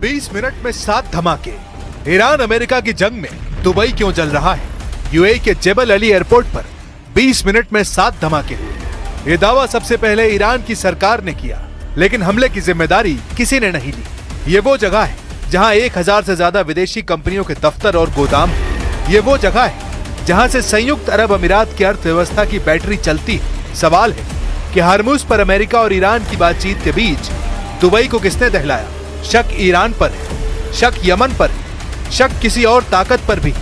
20 minute में 7 धमाके। Iran America की जंग में दुबई क्यों जल रहा है? यूएई के जेबल अली एयरपोर्ट पर 20 मिनट में 7 धमाके हुए। ये दावा सबसे पहले ईरान की सरकार ने किया, लेकिन हमले की जिम्मेदारी किसी ने नहीं ली। ये वो जगह है जहां 1000 से ज्यादा विदेशी कंपनियों के दफ्तर और गोदाम है। ये वो जगह है जहां से संयुक्त अरब अमीरात की अर्थव्यवस्था की बैटरी चलती है। सवाल है कि हार्मुज पर अमेरिका और ईरान की बातचीत के बीच दुबई को किसने दहलाया? शक ईरान पर है, शक यमन पर है, शक किसी और ताकत पर भी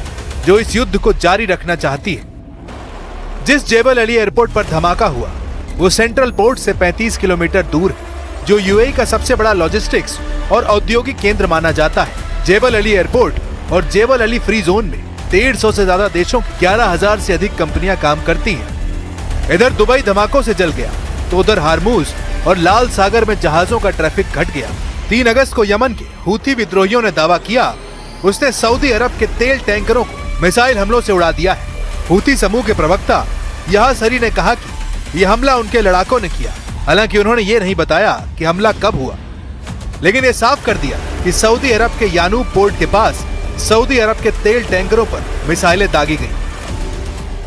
जो इस युद्ध को जारी रखना चाहती है। जिस जेबल अली एयरपोर्ट पर धमाका हुआ वो सेंट्रल पोर्ट से 35 किलोमीटर दूर है, जो यूएई का सबसे बड़ा लॉजिस्टिक्स और औद्योगिक केंद्र माना जाता है। जेबल अली एयरपोर्ट और जेबल अली फ्री जोन में 150 से ज्यादा देशों की 11,000 से अधिक कंपनियां काम करती हैं। इधर दुबई धमाकों से जल गया तो उधर हार्मुज और लाल सागर में जहाजों का ट्रैफिक घट गया। 3 अगस्त को यमन के हूथी विद्रोहियों ने दावा किया उसने सऊदी अरब के तेल टैंकरों को मिसाइल हमलों से उड़ा दिया है। हूथी समूह के प्रवक्ता यहा सरी ने कहा कि यह हमला उनके लड़ाकों ने किया। हालांकि उन्होंने ये नहीं बताया कि हमला कब हुआ, लेकिन ये साफ कर दिया कि सऊदी अरब के यानूब पोर्ट के पास सऊदी अरब के तेल टैंकरों पर मिसाइलें दागी गई।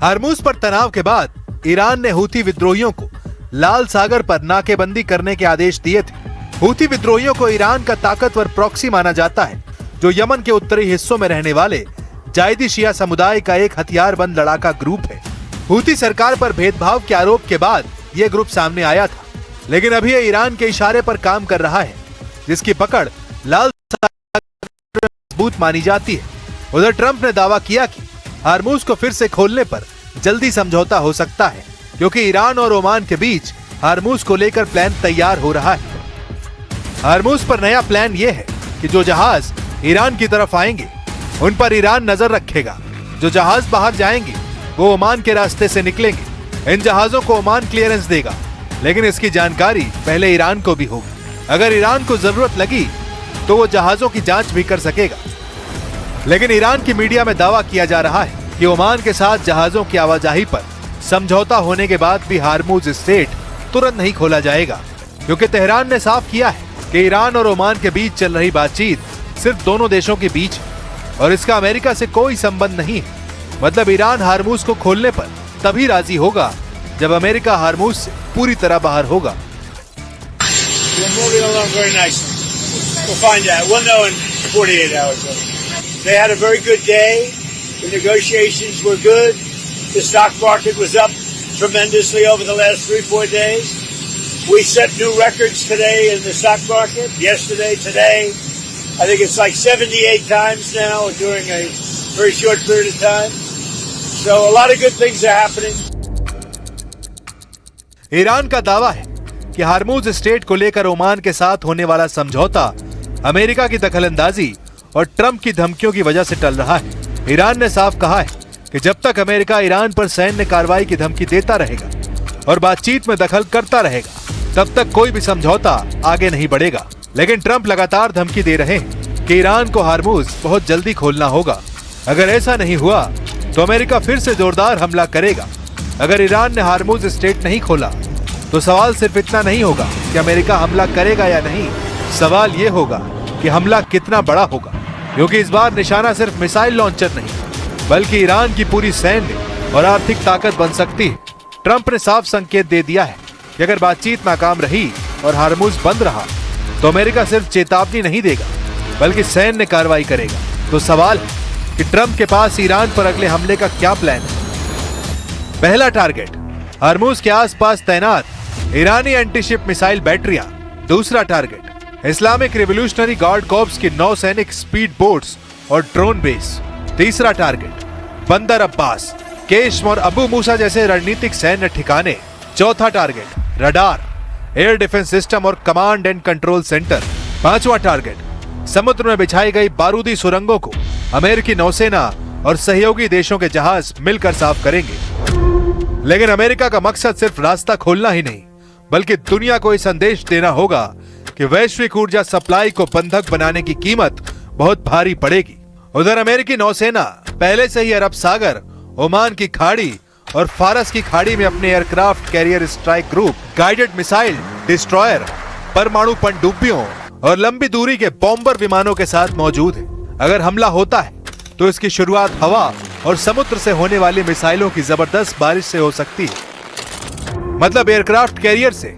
हार्मुज पर तनाव के बाद ईरान ने हूथी विद्रोहियों को लाल सागर पर नाकेबंदी करने के आदेश दिए थे। हूथी विद्रोहियों को ईरान का ताकतवर प्रॉक्सी माना जाता है, जो यमन के उत्तरी हिस्सों में रहने वाले जायदी शिया समुदाय का एक हथियारबंद लड़ाका ग्रुप है। हूथी सरकार पर भेदभाव के आरोप के बाद यह ग्रुप सामने आया था, लेकिन अभी यह ईरान के इशारे पर काम कर रहा है, जिसकी पकड़ लाल सागर में मजबूत मानी जाती है। उधर ट्रंप ने दावा किया कि हार्मुज को फिर से खोलने पर जल्दी समझौता हो सकता है, क्योंकि ईरान और ओमान के बीच हार्मुज को लेकर प्लान तैयार हो रहा है। हार्मुज पर नया प्लान यह है कि जो जहाज ईरान की तरफ आएंगे उन पर ईरान नजर रखेगा। जो जहाज बाहर जाएंगे वो ओमान के रास्ते से निकलेंगे। इन जहाजों को ओमान क्लियरेंस देगा, लेकिन इसकी जानकारी पहले ईरान को भी होगी। अगर ईरान को जरूरत लगी तो वो जहाजों की जांच भी कर सकेगा। लेकिन ईरान की मीडिया में दावा किया जा रहा है कि ओमान के साथ जहाजों की आवाजाही पर समझौता होने के बाद भी हार्मुज स्ट्रेट तुरंत नहीं खोला जाएगा, क्योंकि तेहरान ने साफ किया है कि ईरान और ओमान के बीच चल रही बातचीत सिर्फ दोनों देशों के बीच है और इसका अमेरिका से कोई संबंध नहीं है। मतलब ईरान हार्मुज को खोलने पर तभी राजी होगा जब अमेरिका हार्मुज से पूरी तरह बाहर होगा। We set new records today in the stock market. Yesterday, today, I think it's like 78 times now during a very short period of time. So a lot of good things are happening. Iran का दावा है कि Hormuz straight को लेकर Oman के साथ होने वाला समझौता अमेरिका की दखलंदाजी और ट्रंप की धमकियों की वजह से टल रहा है। ईरान ने साफ कहा है कि जब तक अमेरिका ईरान पर सैन्य कार्रवाई की धमकी देता रहेगा और बातचीत में दखल करता रहेगा, तब तक कोई भी समझौता आगे नहीं बढ़ेगा। लेकिन ट्रंप लगातार धमकी दे रहे हैं कि ईरान को हार्मुज बहुत जल्दी खोलना होगा। अगर ऐसा नहीं हुआ तो अमेरिका फिर से जोरदार हमला करेगा। अगर ईरान ने हार्मुज स्ट्रेट नहीं खोला तो सवाल सिर्फ इतना नहीं होगा कि अमेरिका हमला करेगा या नहीं, सवाल ये होगा कि हमला कितना बड़ा होगा, क्योंकि इस बार निशाना सिर्फ मिसाइल लॉन्चर नहीं बल्कि ईरान की पूरी सैन्य और आर्थिक ताकत बन सकती है। ट्रंप ने साफ संकेत दे दिया है कि अगर बातचीत नाकाम रही और हार्मुज बंद रहा तो अमेरिका सिर्फ चेतावनी नहीं देगा बल्कि सैन्य कार्रवाई करेगा। तो सवाल है कि ट्रंप के पास ईरान पर अगले हमले का क्या प्लान है? पहला टारगेट हार्मुज के आसपास तैनात ईरानी एंटीशिप मिसाइल बैटरियां। दूसरा target Islamic Revolutionary Guard Corps की नौसैनिक स्पीड बोट्स और ड्रोन बेस। तीसरा टारगेट बंदर अब्बास, केशम और अबू मूसा जैसे रणनीतिक सैन्य ठिकाने। चौथा target radar, air defence system और कमांड एंड कंट्रोल सेंटर। पांचवा टारगेट समुद्र में बिछाई गई बारूदी सुरंगों को अमेरिकी नौसेना और सहयोगी देशों के जहाज मिलकर साफ करेंगे। लेकिन अमेरिका का मकसद सिर्फ रास्ता खोलना ही नहीं बल्कि दुनिया को ये संदेश देना होगा कि वैश्विक ऊर्जा सप्लाई को बंधक बनाने की कीमत बहुत भारी पड़ेगी। उधर अमेरिकी नौसेना पहले से ही अरब सागर, ओमान की खाड़ी और फारस की खाड़ी में अपने aircraft carrier strike group, guided missile destroyer, परमाणु पनडुब्बियों और लंबी दूरी के बॉम्बर विमानों के साथ मौजूद है। अगर हमला होता है तो इसकी शुरुआत हवा और समुद्र से होने वाली मिसाइलों की जबरदस्त बारिश से हो सकती है। मतलब एयरक्राफ्ट कैरियर से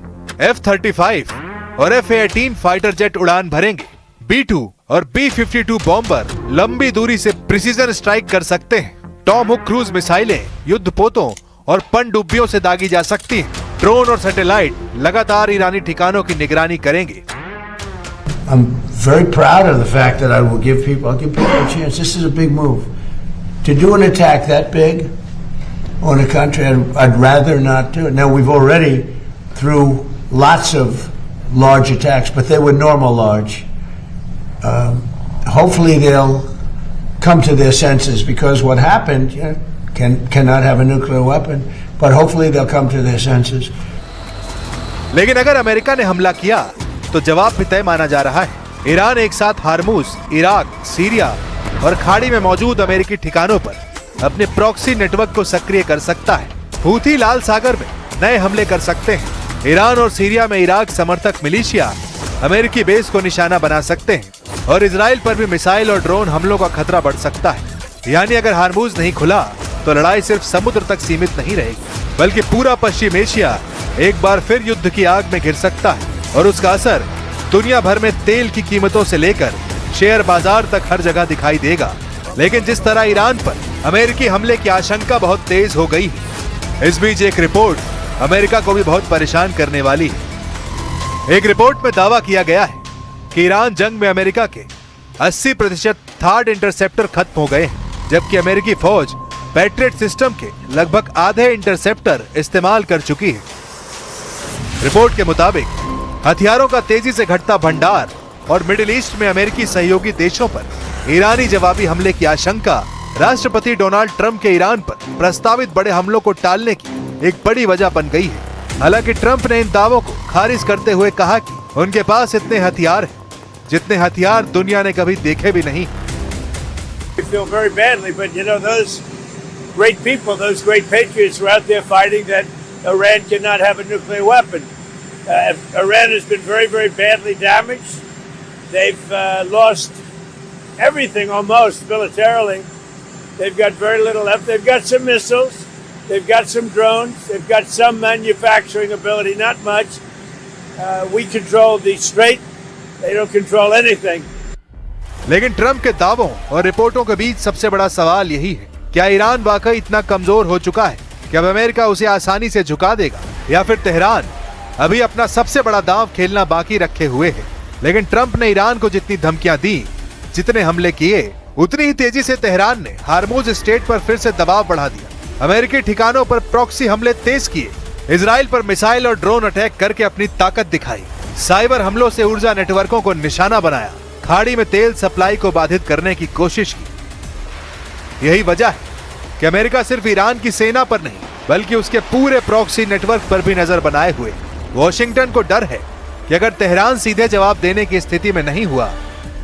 F-35 और F-18 फाइटर जेट उड़ान भरेंगे। B-2 और B-52 बॉम्बर लंबी दूरी से प्रिसीजन स्ट्राइक कर सकते हैं। टॉम हुक क्रूज मिसाइलें युद्धपोतों और पनडुब्बियों से दागी जा सकती हैं। ड्रोन और सैटेलाइट लगातार ईरानी ठिकानों की निगरानी करेंगे। I'm very proud of the fact that I'll give people a chance. This is a big move. To do an attack that big on a country, I'd rather not do it. Now, we've already, through lots of large attacks, but they were normal large. Hopefully they'll come to their senses, because what happened, cannot have a nuclear weapon, but hopefully they'll come to their senses. लेकिन अगर America ने हमला किया तो जवाब भी तय माना जा रहा है। ईरान एक साथ हार्मूज, इराक, सीरिया और खाड़ी में मौजूद अमेरिकी ठिकानों पर अपने प्रॉक्सी नेटवर्क को सक्रिय कर सकता है। हूथी लाल सागर में नए हमले कर सकते हैं। ईरान और सीरिया में इराक समर्थक मिलिशिया अमेरिकी बेस को निशाना बना सकते हैं और इजराइल पर भी मिसाइल और ड्रोन हमलों का खतरा बढ़ सकता है। यानी अगर हार्मूज नहीं खुला तो लड़ाई सिर्फ समुद्र तक सीमित नहीं रहेगी, बल्कि पूरा पश्चिम एशिया एक बार फिर युद्ध की आग में घिर सकता है और उसका असर दुनिया भर में तेल की कीमतों से लेकर शेयर बाजार तक हर जगह दिखाई देगा। लेकिन जिस तरह ईरान पर अमेरिकी हमले की आशंका बहुत तेज हो गई है, इस बीच एक रिपोर्ट अमेरिका को भी बहुत परेशान करने वाली है। एक रिपोर्ट में दावा किया गया है कि ईरान जंग में अमेरिका के 80% थर्ड इंटरसेप्टर खत्म हो गए हैं, जबकि अमेरिकी फौज पैट्रियट सिस्टम के लगभग आधे इंटरसेप्टर इस्तेमाल कर चुकी है। रिपोर्ट के मुताबिक हथियारों का तेजी से घटता भंडार और मिडिल ईस्ट में अमेरिकी सहयोगी देशों पर ईरानी जवाबी हमले की आशंका राष्ट्रपति डोनाल्ड ट्रंप के ईरान पर प्रस्तावित बड़े हमलों को टालने की एक बड़ी वजह बन गई है। हालांकि ट्रंप ने इन दावों को खारिज करते हुए कहा कि उनके पास इतने हथियार हैं जितने हथियार दुनिया ने कभी देखे भी नहीं। We feel very badly, but those great people, those great patriots were out there fighting that Iran cannot have a nuclear weapon. Iran has been very, very badly damaged. They've lost everything almost militarily. They've got very little left. They've got some missiles. They've got some drones. They've got some manufacturing ability, not much. We control the strait. They don't control anything. लेकिन Trump के दावों और रिपोर्टों के बीच सबसे बड़ा सवाल यही है, क्या ईरान वाकई इतना कमजोर हो चुका है कि अब अमेरिका उसे आसानी से झुका देगा, या फिर तेहरान अभी अपना सबसे बड़ा दांव खेलना बाकी रखे हुए है। लेकिन ट्रंप ने ईरान को जितनी धमकियां दी, जितने हमले किए, उतनी ही तेजी से तेहरान ने हार्मूज स्ट्रेट पर फिर से दबाव बढ़ा दिया। अमेरिकी ठिकानों पर प्रॉक्सी हमले तेज किए, इजराइल पर मिसाइल और ड्रोन अटैक करके अपनी ताकत दिखाई, साइबर हमलों से ऊर्जा नेटवर्कों को निशाना बनाया, खाड़ी में तेल सप्लाई को बाधित करने की कोशिश की। यही वजह है कि अमेरिका सिर्फ ईरान की सेना पर नहीं, बल्कि उसके पूरे प्रॉक्सी नेटवर्क पर भी नजर बनाए हुए। वॉशिंगटन को डर है कि अगर तेहरान सीधे जवाब देने की स्थिति में नहीं हुआ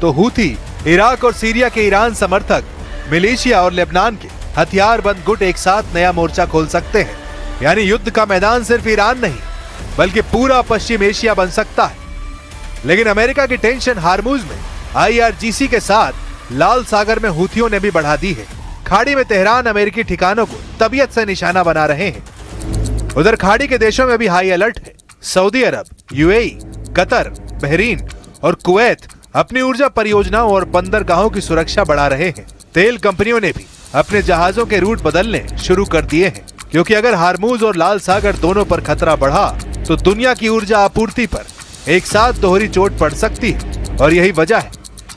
तो हूथी, इराक और सीरिया के ईरान समर्थक, मिलिशिया और लेबनान के हथियारबंद गुट एक साथ नया मोर्चा खोल सकते हैं। यानी युद्ध का मैदान सिर्फ ईरान नहीं, बल्कि पूरा पश्चिम एशिया बन सकता है। लेकिन अमेरिका की टेंशन हार्मूज में IRGC के साथ लाल सागर में हूथियों ने भी बढ़ा दी है। खाड़ी में तेहरान अमेरिकी ठिकानों को तबीयत से निशाना बना रहे हैं। उधर खाड़ी के देशों में भी हाई अलर्ट है। सऊदी अरब, UAE, कतर, बहरीन और कुवैत अपनी ऊर्जा परियोजनाओं और बंदरगाहों की सुरक्षा बढ़ा रहे हैं। तेल कंपनियों ने भी अपने जहाजों के रूट बदलने शुरू कर दिए हैं, क्योंकि अगर हार्मूज और लाल सागर दोनों पर खतरा बढ़ा तो दुनिया की ऊर्जा आपूर्ति पर एक साथ दोहरी चोट पड़ सकती है। और यही वजह है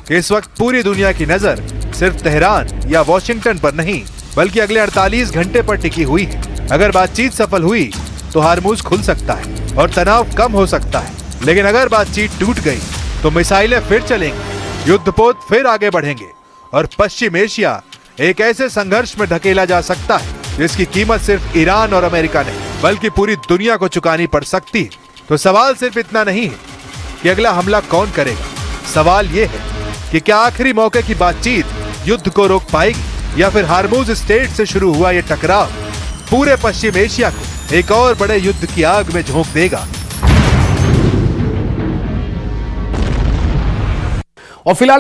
कि इस वक्त पूरी दुनिया की नजर सिर्फ तेहरान या वॉशिंगटन पर नहीं, बल्कि अगले 48 घंटे पर टिकी हुई है। अगर बातचीत सफल हुई तो हार्मूज खुल सकता है और तनाव कम हो सकता है, लेकिन अगर बातचीत टूट गई तो मिसाइलें फिर चलेंगी, युद्धपोत फिर आगे बढ़ेंगे और पश्चिम एशिया एक ऐसे संघर्ष में ढकेला जा सकता है जिसकी कीमत सिर्फ ईरान और अमेरिका नहीं, बल्कि पूरी दुनिया को चुकानी पड़ सकती है। तो सवाल सिर्फ इतना नहीं है कि अगला हमला कौन करेगा, सवाल यह है कि क्या आखिरी मौके की बातचीत युद्ध को रोक पाएगी या फिर हार्मूज स्ट्रेट से शुरू हुआ यह टकराव पूरे पश्चिम एशिया को एक और बड़े युद्ध की आग में झोंक देगा। और फिलहाल